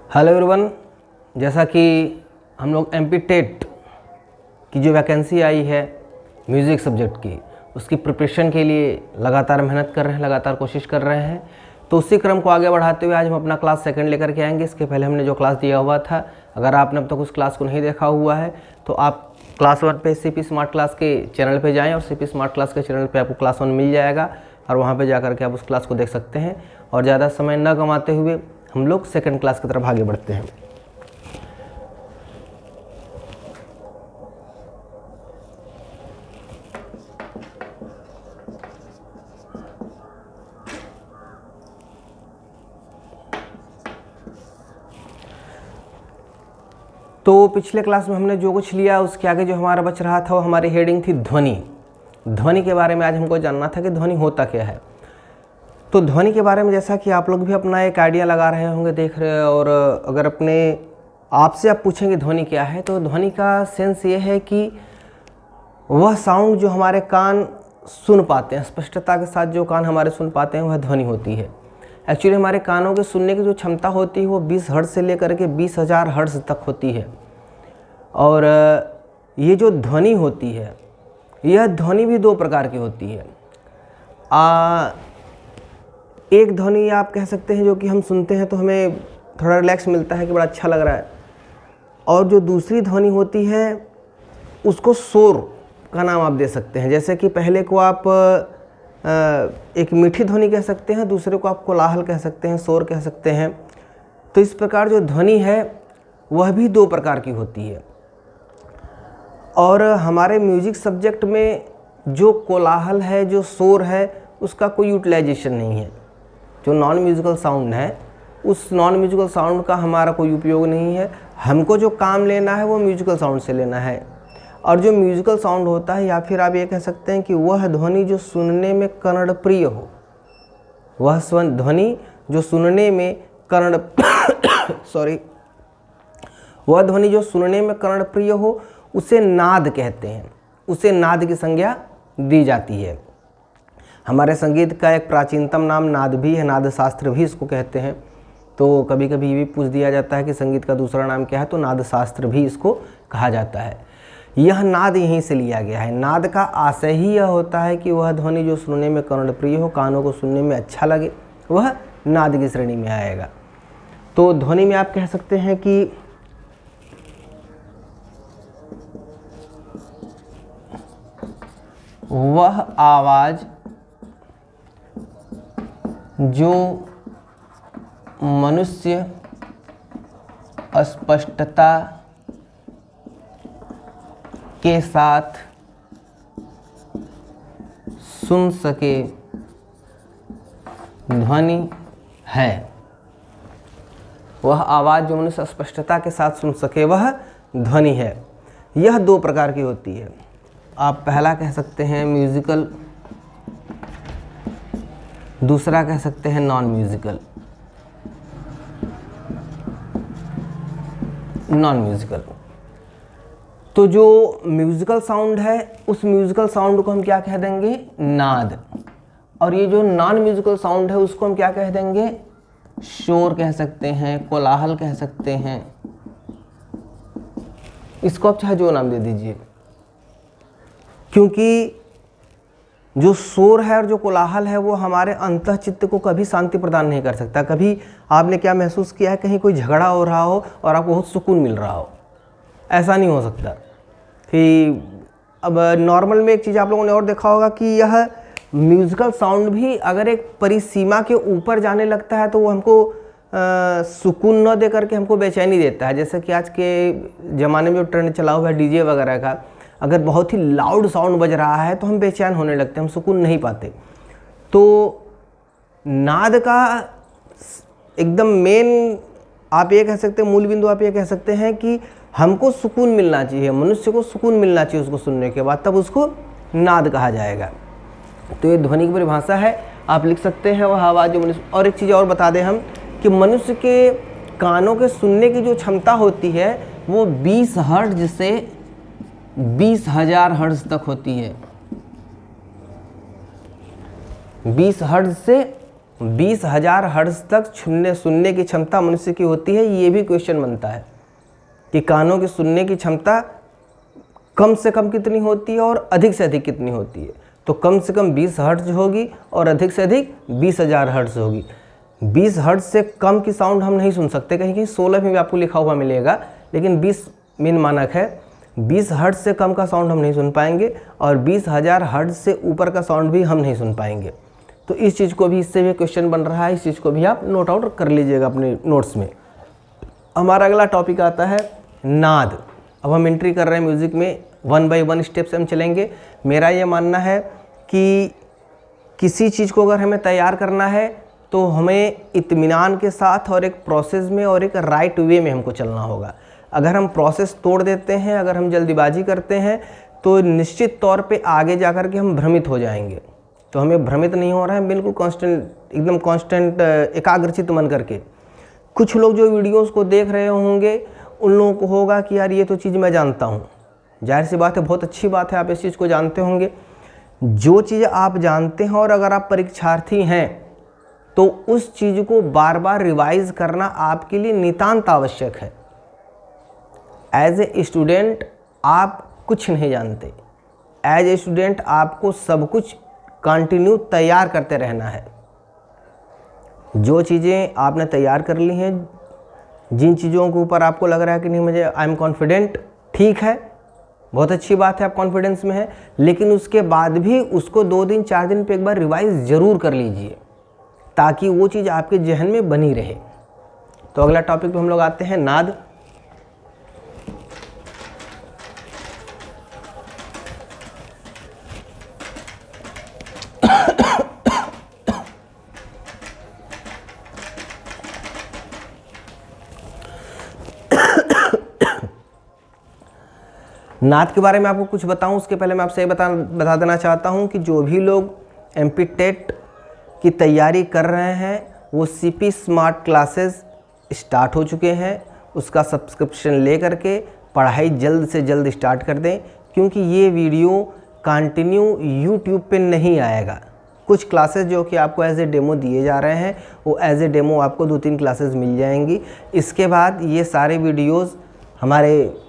Hello everyone, जैसा कि हम लोग एमपी टेट की जो वैकेंसी आई है म्यूज़िक सब्जेक्ट की, उसकी प्रिपरेशन के लिए लगातार मेहनत कर रहे हैं, लगातार कोशिश कर रहे हैं। तो उसी क्रम को आगे बढ़ाते हुए आज हम अपना क्लास सेकंड लेकर के आएंगे। इसके पहले हमने जो क्लास दिया हुआ था, अगर आपने अब तक उस क्लास को नहीं देखा हुआ है तो आप क्लास 1 पे सीपी स्मार्ट क्लास के चैनल पे जाएं और सीपी स्मार्ट क्लास के चैनल पे आपको क्लास 1 मिल जाएगा और वहाँ पे जा कर के आप उस क्लास को देख सकते हैं। और ज़्यादा समय न गंवाते हुए हम लोग सेकंड क्लास की तरफ आगे बढ़ते हैं। तो पिछले क्लास में हमने जो कुछ लिया उसके आगे जो हमारा बच रहा था वो हमारी हेडिंग थी ध्वनि। ध्वनि के बारे में आज हमको जानना था कि ध्वनि होता क्या है। तो ध्वनि के बारे में जैसा कि आप लोग भी अपना एक आइडिया लगा रहे होंगे, देख रहे हैं, और अगर अपने आपसे आप पूछेंगे ध्वनि क्या है, तो ध्वनि का सेंस ये है कि वह साउंड जो हमारे कान सुन पाते हैं, स्पष्टता के साथ जो कान हमारे सुन पाते हैं, वह ध्वनि होती है। एक्चुअली हमारे कानों के सुनने की जो क्षमता होती है वो 20 हर्ट्ज से लेकर के 20,000 हर्ट्ज तक होती है। और ये जो ध्वनि होती है, यह ध्वनि भी दो प्रकार की होती है। एक ध्वनि आप कह सकते हैं जो कि हम सुनते हैं तो हमें थोड़ा रिलैक्स मिलता है कि बड़ा अच्छा लग रहा है, और जो दूसरी ध्वनि होती है उसको शोर का नाम आप दे सकते हैं। जैसे कि पहले को आप एक मीठी ध्वनि कह सकते हैं, दूसरे को आप कोलाहल कह सकते हैं, शोर कह सकते हैं। तो इस प्रकार जो ध्वनि है वह भी दो प्रकार की होती है। और हमारे म्यूजिक सब्जेक्ट में जो कोलाहल है, जो शोर है, उसका कोई यूटिलाइजेशन नहीं है। जो नॉन म्यूजिकल साउंड है, उस नॉन म्यूजिकल साउंड का हमारा कोई उपयोग नहीं है। हमको जो काम लेना है वो म्यूजिकल साउंड से लेना है। और जो म्यूजिकल साउंड होता है, या फिर आप ये कह सकते हैं कि वह ध्वनि जो सुनने में कर्णप्रिय हो, वह ध्वनि जो सुनने में वह ध्वनि जो सुनने में कर्णप्रिय हो, उसे नाद कहते हैं। उसे नाद की संज्ञा दी जाती है। हमारे संगीत का एक प्राचीनतम नाम नाद भी है, नाद शास्त्र भी इसको कहते हैं। तो कभी कभी ये भी पूछ दिया जाता है कि संगीत का दूसरा नाम क्या है, तो नाद शास्त्र भी इसको कहा जाता है। यह नाद यहीं से लिया गया है। नाद का आशय ही यह होता है कि वह ध्वनि जो सुनने में कर्णप्रिय हो, कानों को सुनने में अच्छा लगे, वह नाद की श्रेणी में आएगा। तो ध्वनि में आप कह सकते हैं कि वह आवाज़ जो मनुष्य स्पष्टता के साथ सुन सके, ध्वनि है। वह आवाज़ जो मनुष्य स्पष्टता के साथ सुन सके, वह ध्वनि है। यह दो प्रकार की होती है। आप पहला कह सकते हैं म्यूजिकल, दूसरा कह सकते हैं नॉन म्यूजिकल। नॉन म्यूजिकल तो जो म्यूजिकल साउंड है, उस म्यूजिकल साउंड को हम क्या कह देंगे? नाद। और ये जो नॉन म्यूजिकल साउंड है उसको हम क्या कह देंगे? शोर कह सकते हैं, कोलाहल कह सकते हैं। इसको आप चाहे जो नाम दे दीजिए, क्योंकि जो शोर है और जो कोलाहल है वो हमारे अंतःचित्त को कभी शांति प्रदान नहीं कर सकता। कभी आपने क्या महसूस किया है, कहीं कोई झगड़ा हो रहा हो और आपको बहुत सुकून मिल रहा हो? ऐसा नहीं हो सकता। कि अब नॉर्मल में एक चीज़ आप लोगों ने और देखा होगा कि यह म्यूज़िकल साउंड भी अगर एक परिसीमा के ऊपर जाने लगता है तो वो हमको सुकून न दे करके हमको बेचैनी देता है। जैसे कि आज के ज़माने में जो ट्रेंड चला हुआ है डीजे वगैरह का, अगर बहुत ही लाउड साउंड बज रहा है तो हम बेचैन होने लगते हैं, हम सुकून नहीं पाते। तो नाद का एकदम मेन आप ये कह सकते हैं, मूल बिंदु आप ये कह सकते हैं कि हमको सुकून मिलना चाहिए, मनुष्य को सुकून मिलना चाहिए उसको सुनने के बाद, तब उसको नाद कहा जाएगा। तो ये ध्वनि की परिभाषा है, आप लिख सकते हैं वह आवाज़ जो मनुष्य। और एक चीज़ और बता दें हम कि मनुष्य के कानों के सुनने की जो क्षमता होती है वो 20 हर्ट्ज से 20,000 हर्ट्ज तक होती है। 20 हर्ट्ज से 20,000 हर्ट्ज तक सुनने की क्षमता मनुष्य की होती है। ये भी क्वेश्चन बनता है कि कानों की सुनने की क्षमता कम से कम कितनी होती है और अधिक से अधिक कितनी होती है। तो कम से कम 20 हर्ट्ज होगी और अधिक से अधिक 20,000 हर्ट्ज होगी। 20 हर्ट्ज से कम की साउंड हम नहीं सुन सकते, कहीं कहीं 16 में भी आपको लिखा हुआ मिलेगा, लेकिन 20 मेन मानक है। 20 हर्ट्ज से कम का साउंड हम नहीं सुन पाएंगे और 20,000 हर्ट्ज से ऊपर का साउंड भी हम नहीं सुन पाएंगे। तो इस चीज़ को भी, इससे भी क्वेश्चन बन रहा है, इस चीज़ को भी आप नोट आउट कर लीजिएगा अपने नोट्स में। हमारा अगला टॉपिक आता है नाद। अब हम एंट्री कर रहे हैं म्यूज़िक में, 1 बाय 1 स्टेप से हम चलेंगे। मेरा ये मानना है कि किसी चीज़ को अगर हमें तैयार करना है तो हमें इत्मीनान के साथ और एक प्रोसेस में और एक राइट वे में हमको चलना होगा। अगर हम प्रोसेस तोड़ देते हैं, अगर हम जल्दीबाजी करते हैं, तो निश्चित तौर पे आगे जा कर के हम भ्रमित हो जाएंगे। तो हमें भ्रमित नहीं हो रहा है, बिल्कुल कांस्टेंट, एकदम कांस्टेंट एकाग्रचित मन करके। कुछ लोग जो वीडियोस को देख रहे होंगे उन लोगों को होगा कि यार ये तो चीज़ मैं जानता हूँ। जाहिर सी बात है, बहुत अच्छी बात है, आप इस चीज़ को जानते होंगे। जो चीज़ आप जानते हैं और अगर आप परीक्षार्थी हैं तो उस चीज़ को बार बार रिवाइज करना आपके लिए नितांत आवश्यक है। एज ए स्टूडेंट आप कुछ नहीं जानते, एज ए स्टूडेंट आपको सब कुछ कंटिन्यू तैयार करते रहना है। जो चीज़ें आपने तैयार कर ली हैं, जिन चीज़ों के ऊपर आपको लग रहा है कि नहीं मुझे आई एम कॉन्फिडेंट, ठीक है, बहुत अच्छी बात है, आप कॉन्फिडेंस में है, लेकिन उसके बाद भी उसको 2 दिन 4 दिन पे एक बार रिवाइज ज़रूर कर लीजिए ताकि वो चीज़ आपके जहन में बनी रहे। तो अगला टॉपिक पे हम लोग आते हैं नाद। नाद के बारे में आपको कुछ बताऊं उसके पहले मैं आपसे ये बता देना चाहता हूं कि जो भी लोग MP टेट की तैयारी कर रहे हैं वो CP स्मार्ट क्लासेस स्टार्ट हो चुके हैं। उसका सब्सक्रिप्शन ले करके पढ़ाई जल्द से जल्द स्टार्ट कर दें, क्योंकि ये वीडियो कंटिन्यू YouTube पे नहीं आएगा। कुछ क्लासेस जो कि आपको एज ए डेमो दिए जा रहे हैं वो एज ए डेमो आपको 2-3 क्लासेस मिल जाएंगी। इसके बाद ये सारे वीडियोज़ हमारे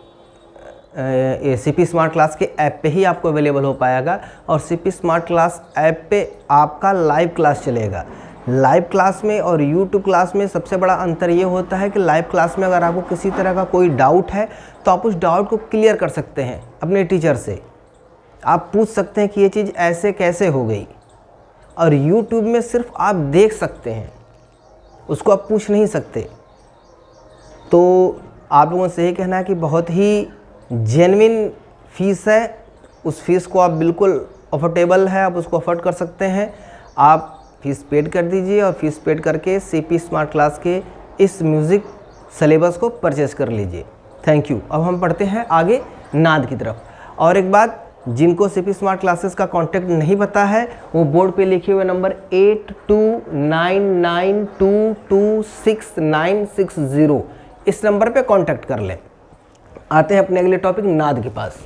CP स्मार्ट क्लास के ऐप पे ही आपको अवेलेबल हो पाएगा और CP स्मार्ट क्लास ऐप पे आपका लाइव क्लास चलेगा। लाइव क्लास में और YouTube क्लास में सबसे बड़ा अंतर ये होता है कि लाइव क्लास में अगर आपको किसी तरह का कोई डाउट है तो आप उस डाउट को क्लियर कर सकते हैं अपने टीचर से। आप पूछ सकते हैं कि ये चीज़ ऐसे कैसे हो गई, और YouTube में सिर्फ आप देख सकते हैं, उसको आप पूछ नहीं सकते। तो आप लोगों से यही कहना है कि बहुत ही जेन्युइन फ़ीस है, उस फीस को आप बिल्कुल अफोर्डेबल है, आप उसको अफोर्ड कर सकते हैं। आप फ़ीस पेड कर दीजिए और फीस पेड करके CP स्मार्ट क्लास के इस म्यूज़िक सिलेबस को परचेज़ कर लीजिए। Thank you. अब हम पढ़ते हैं आगे नाद की तरफ। और एक बात, जिनको CP स्मार्ट क्लासेस का कॉन्टैक्ट नहीं पता है वो बोर्ड पे लिखे हुए नंबर 8299226960 इस नंबर पे कांटेक्ट कर लें। आते हैं अपने अगले टॉपिक नाद के पास।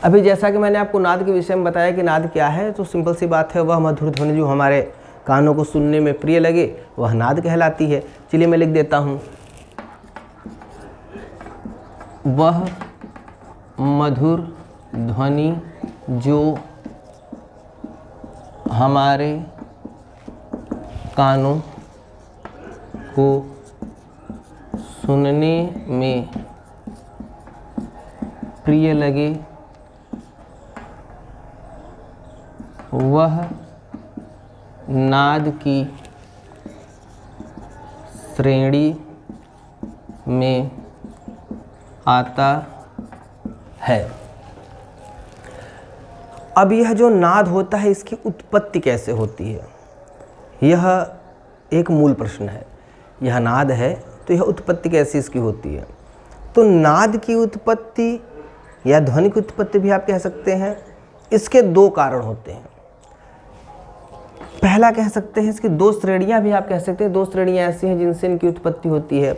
अभी जैसा कि मैंने आपको नाद के विषय में बताया कि नाद क्या है, तो सिंपल सी बात है, वह मधुर ध्वनि जो हमारे कानों को सुनने में प्रिय लगे वह नाद कहलाती है। चलिए मैं लिख देता हूँ, वह मधुर ध्वनि जो हमारे कानों को सुनने में प्रिय लगे वह नाद की श्रेणी में आता है। अब यह जो नाद होता है इसकी उत्पत्ति कैसे होती है, यह एक मूल प्रश्न है। यह नाद है तो यह उत्पत्ति कैसे इसकी होती है। तो नाद की उत्पत्ति या ध्वनि की उत्पत्ति भी आप कह सकते हैं, इसके 2 कारण होते हैं। पहला कह सकते हैं इसकी 2 श्रेणियां भी आप कह सकते हैं। 2 श्रेणियां ऐसी हैं जिनसे इनकी उत्पत्ति होती है।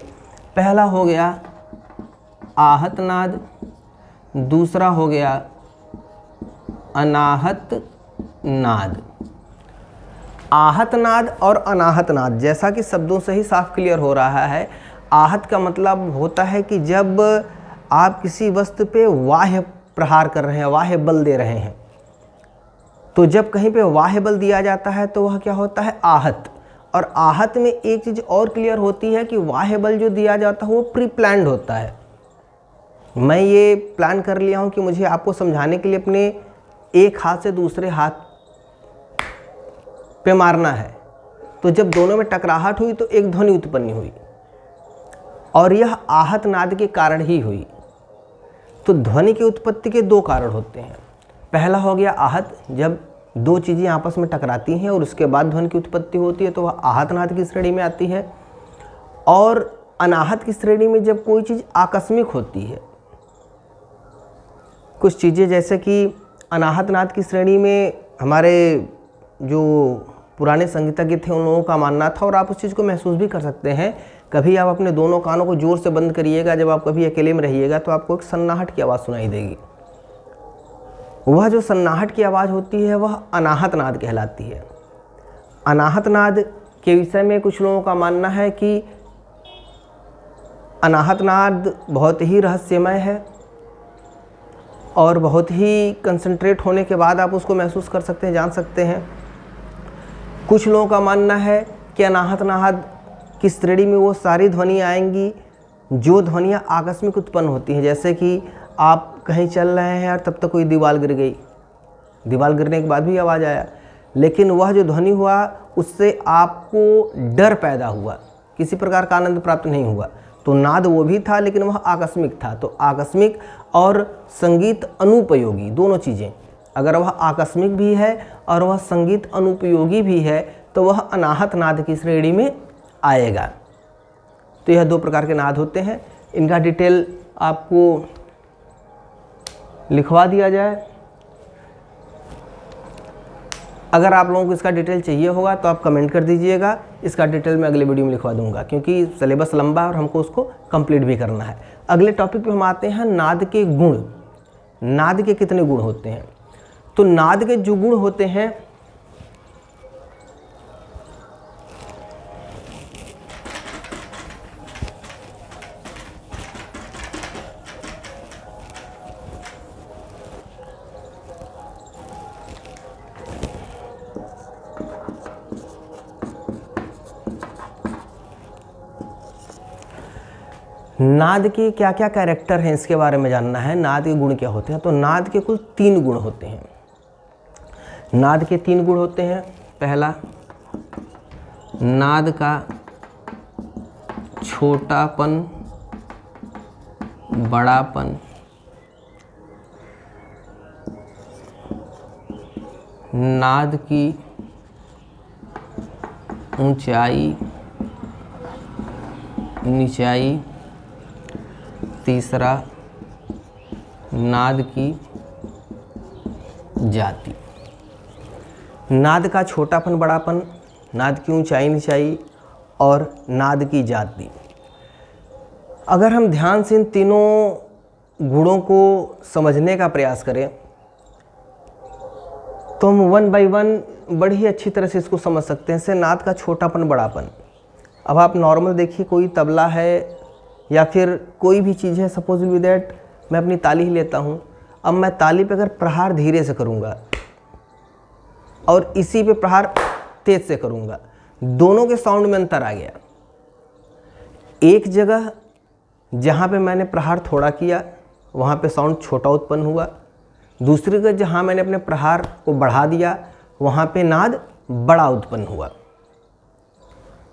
पहला हो गया आहत नाद, दूसरा हो गया अनाहत नाद। आहत नाद और अनाहत नाद, जैसा कि शब्दों से ही साफ क्लियर हो रहा है। आहत का मतलब होता है कि जब आप किसी वस्तु पे बाह्य प्रहार कर रहे हैं, बाह्य बल दे रहे हैं, तो जब कहीं पे बाह्य बल दिया जाता है तो वह क्या होता है, आहत। और आहत में एक चीज़ और क्लियर होती है कि बाह्य बल जो दिया जाता है वो प्री प्लान्ड होता है। मैं ये प्लान कर लिया हूँ कि मुझे आपको समझाने के लिए अपने एक हाथ से दूसरे हाथ पे मारना है, तो जब दोनों में टकराहट हुई तो एक ध्वनि उत्पन्न हुई और यह आहत नाद के कारण ही हुई। तो ध्वनि की उत्पत्ति के दो कारण होते हैं। पहला हो गया आहत, जब दो चीज़ें आपस में टकराती हैं और उसके बाद ध्वनि की उत्पत्ति होती है तो वह आहत नाद की श्रेणी में आती है। और अनाहत की श्रेणी में जब कोई चीज़ आकस्मिक होती है, कुछ चीज़ें जैसे कि अनाहत नाद की श्रेणी में हमारे जो पुराने संगीतज्ञ थे उन लोगों का मानना था, और आप उस चीज़ को महसूस भी कर सकते हैं। कभी आप अपने दोनों कानों को ज़ोर से बंद करिएगा, जब आप कभी अकेले में रहिएगा तो आपको एक सन्नाहट की आवाज़ सुनाई देगी। वह जो सन्नाहट की आवाज़ होती है वह अनाहत नाद कहलाती है। अनाहत नाद के विषय में कुछ लोगों का मानना है कि अनाहत नाद बहुत ही रहस्यमय है और बहुत ही कंसंट्रेट होने के बाद आप उसको महसूस कर सकते हैं, जान सकते हैं। कुछ लोगों का मानना है कि अनाहत नाद की श्रेणी में वो सारी ध्वनि आएंगी जो ध्वनियाँ आकस्मिक उत्पन्न होती हैं, जैसे कि आप कहीं चल रहे हैं और तब तक कोई दीवार गिर गई, दीवार गिरने के बाद भी आवाज़ आया, लेकिन वह जो ध्वनि हुआ उससे आपको डर पैदा हुआ, किसी प्रकार का आनंद प्राप्त नहीं हुआ। तो नाद वो भी था लेकिन वह आकस्मिक था। तो आकस्मिक और संगीत अनुपयोगी दोनों चीज़ें, अगर वह आकस्मिक भी है और वह संगीत अनुपयोगी भी है तो वह अनाहत नाद की श्रेणी में आएगा। तो यह दो प्रकार के नाद होते हैं। इनका डिटेल आपको लिखवा दिया जाए। अगर आप लोगों को इसका डिटेल चाहिए होगा तो आप कमेंट कर दीजिएगा, इसका डिटेल मैं अगले वीडियो में लिखवा दूंगा, क्योंकि सिलेबस लंबा है और हमको उसको कंप्लीट भी करना है। अगले टॉपिक पे हम आते हैं नाद के गुण। नाद के कितने गुण होते हैं? तो नाद के जो गुण होते हैं, नाद के क्या क्या कैरेक्टर हैं इसके बारे में जानना है। नाद के गुण क्या होते हैं? तो नाद के कुल 3 गुण होते हैं। नाद के 3 गुण होते हैं। पहला, नाद का छोटापन, बड़ापन। नाद की ऊंचाई, निचाई। तीसरा, नाद की जाति। नाद का छोटापन, बड़ापन, नाद की ऊंचाई, निचाई और नाद की जाति। अगर हम ध्यान से इन तीनों गुणों को समझने का प्रयास करें तो हम 1 बाय 1 बड़ी ही अच्छी तरह से इसको समझ सकते हैं। जैसे नाद का छोटापन, बड़ापन। अब आप नॉर्मल देखिए, कोई तबला है या फिर कोई भी चीज़ है, सपोज विद दैट मैं अपनी ताली ही लेता हूँ। अब मैं ताली पे अगर प्रहार धीरे से करूँगा और इसी पे प्रहार तेज से करूँगा, दोनों के साउंड में अंतर आ गया। एक जगह जहाँ पे मैंने प्रहार थोड़ा किया वहाँ पे साउंड छोटा उत्पन्न हुआ, दूसरी जगह जहाँ मैंने अपने प्रहार को बढ़ा दिया वहाँ पे नाद बड़ा उत्पन्न हुआ।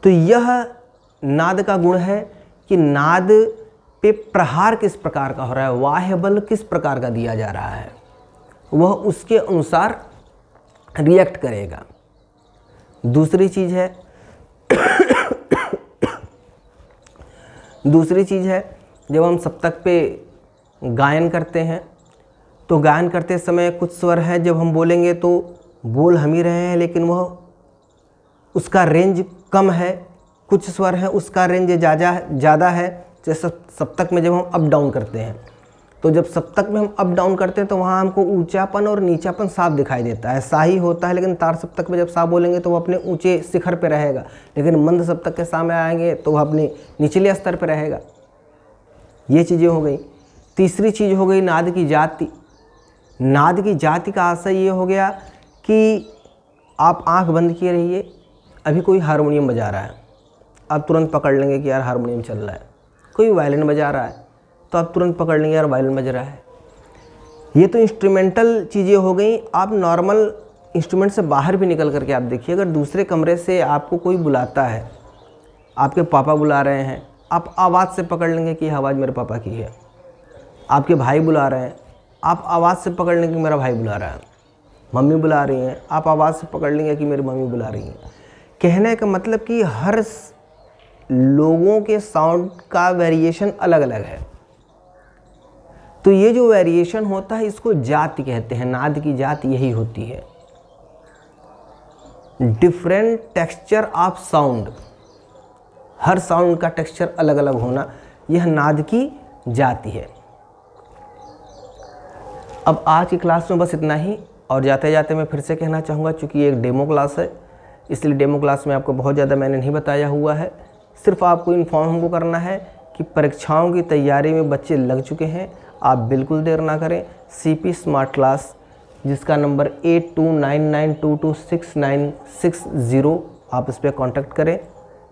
तो यह नाद का गुण है कि नाद पे प्रहार किस प्रकार का हो रहा है, बाह्य बल किस प्रकार का दिया जा रहा है, वह उसके अनुसार रिएक्ट करेगा। दूसरी चीज़ है जब हम सप्तक पे गायन करते हैं तो गायन करते समय कुछ स्वर हैं, जब हम बोलेंगे तो बोल हम ही रहे हैं लेकिन वह उसका रेंज कम है। कुछ स्वर हैं उसका रेंज ज़्यादा है, जैसे सप्तक में जब हम अप डाउन करते हैं तो जब सप्तक में हम अप डाउन करते हैं तो वहाँ हमको ऊंचापन और नीचापन साफ दिखाई देता है, ऐसा ही होता है। लेकिन तार सप्तक में जब सा बोलेंगे तो वो अपने ऊंचे शिखर पे रहेगा, लेकिन मंद सप्तक के सामने आएंगे तो वह अपने निचले स्तर पे रहेगा। ये चीज़ें हो गई। तीसरी चीज़ हो गई नाद की जाति। नाद की जाति का आशय ये हो गया कि आप आंख बंद किए रहिए, अभी कोई हारमोनियम बजा रहा है, आप तुरंत पकड़ लेंगे कि यार हारमोनियम चल रहा है। कोई वायलिन बजा रहा है तो आप तुरंत पकड़ लेंगे यार वायलिन बज रहा है। ये तो इंस्ट्रूमेंटल चीज़ें हो गई। आप नॉर्मल इंस्ट्रूमेंट से बाहर भी निकल करके आप देखिए, अगर दूसरे कमरे से आपको कोई बुलाता है, आपके पापा बुला रहे हैं, आप आवाज़ से पकड़ लेंगे कि आवाज़ मेरे पापा की है। आपके भाई बुला रहे हैं, आप आवाज़ से पकड़ लेंगे कि मेरा भाई बुला रहा है। मम्मी बुला रही हैं, आप आवाज़ से पकड़ लेंगे कि मेरी मम्मी बुला रही हैं। कहने का मतलब कि हर लोगों के साउंड का वेरिएशन अलग अलग है। तो ये जो वेरिएशन होता है इसको जाति कहते हैं। नाद की जाति यही होती है, different texture of sound. Her sound का टेक्सचर अलग अलग होना, यह नाद की जाति है। अब आज की क्लास में बस इतना ही। और जाते जाते मैं फिर से कहना चाहूँगा, चूँकि ये एक डेमो क्लास है इसलिए डेमो क्लास में आपको बहुत ज़्यादा मैंने नहीं बताया हुआ है। सिर्फ आपको इन्फॉर्म हमको करना है कि परीक्षाओं की तैयारी में बच्चे लग चुके हैं। आप बिल्कुल देर ना करें। CP स्मार्ट क्लास, जिसका नंबर 8299226960, आप इस पर कॉन्टैक्ट करें,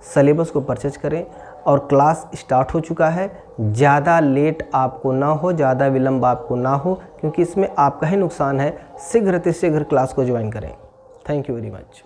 सिलेबस को परचेज करें और क्लास स्टार्ट हो चुका है। ज़्यादा लेट आपको ना हो, ज़्यादा विलम्ब आपको ना हो, क्योंकि इसमें आपका ही नुकसान है। शीघ्र से शीघ्र क्लास को ज्वाइन करें। Thank you very much.